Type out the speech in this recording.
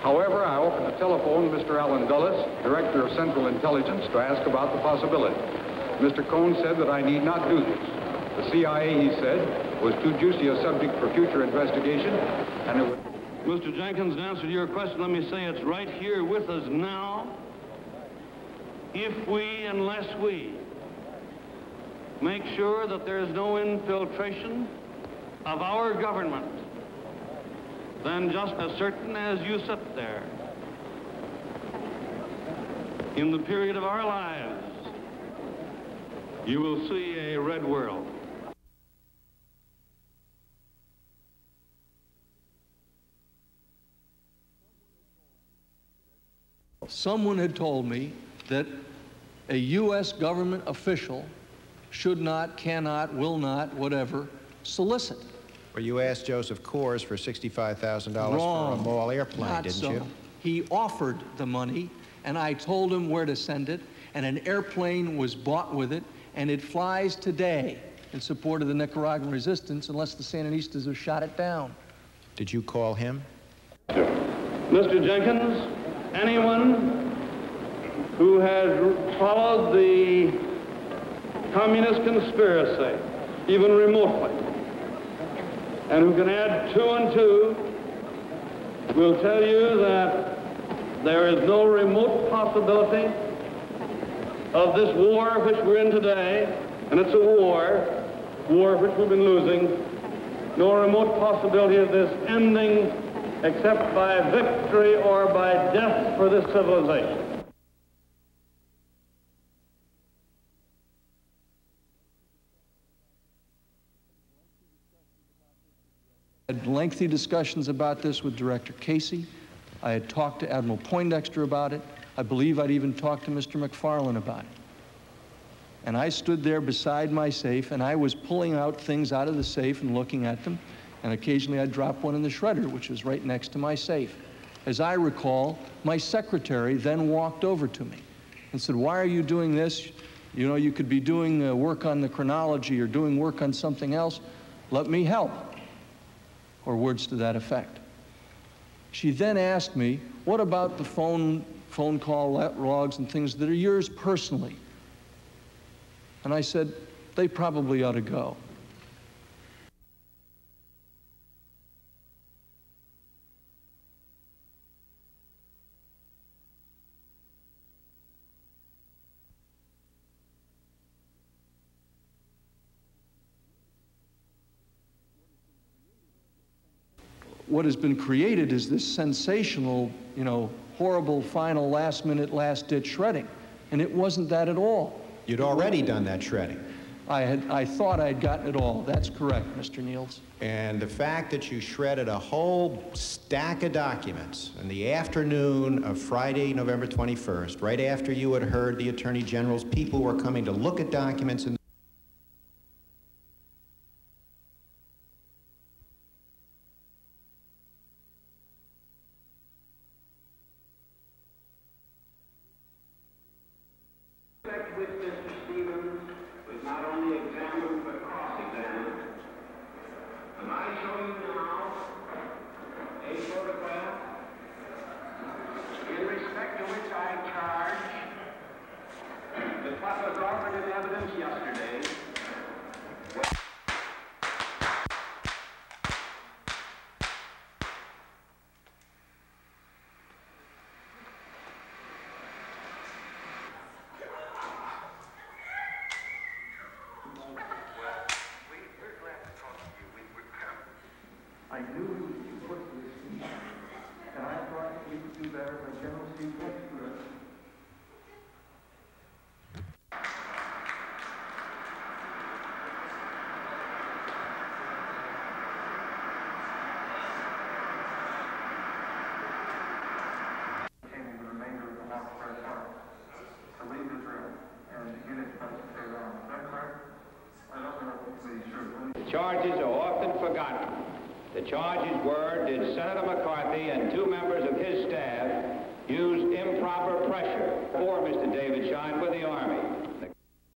However, I offered to telephone Mr. Allen Dulles, Director of Central Intelligence, to ask about the possibility. Mr. Cohn said that I need not do this. The CIA, he said, was too juicy a subject for future investigation, and it would... Mr. Jenkins, in answer to your question, let me say it's right here with us now. Unless we make sure that there is no infiltration of our government, then just as certain as you sit there, in the period of our lives, you will see a red world. Someone had told me that a U.S. government official should not, cannot, will not, whatever, solicit. Well, you asked Joseph Coors for $65,000 for a Maul airplane, didn't you? He offered the money, and I told him where to send it, and an airplane was bought with it, and it flies today in support of the Nicaraguan resistance unless the Sandinistas have shot it down. Did you call him? Mr. Jenkins, anyone who has followed the communist conspiracy, even remotely, and who can add 2 and 2, will tell you that there is no remote possibility of this war which we're in today, and it's a war which we've been losing, no remote possibility of this ending except by victory or by death for this civilization. I had lengthy discussions about this with Director Casey. I had talked to Admiral Poindexter about it. I believe I'd even talked to Mr. McFarlane about it. And I stood there beside my safe, and I was pulling out things out of the safe and looking at them, and occasionally I'd drop one in the shredder, which was right next to my safe. As I recall, my secretary then walked over to me and said, "Why are you doing this? You know, you could be doing work on the chronology or doing work on something else. Let me help," or words to that effect. She then asked me, "What about the phone call logs and things that are yours personally?" And I said, "They probably ought to go." What has been created is this sensational, horrible, final, last-minute, last-ditch shredding. And it wasn't that at all. You'd already done that shredding. I thought I had gotten it all. That's correct, Mr. Niels. And the fact that you shredded a whole stack of documents in the afternoon of Friday, November 21st, right after you had heard the Attorney General's people were coming to look at documents in with Mr. Stevens was not only examined but cross-examined. And I show you now a photograph in respect to which I charge that what was offered in evidence yesterday I knew you put this in, and I thought you could do better, but General Steve went through it. The remainder of the House press out to leave Israel and begin its place to Iran. Is that correct? I don't know if it's sure. Charges are often forgotten. The charges were, did Senator McCarthy and 2 members of his staff use improper pressure for Mr. David Schein with the Army?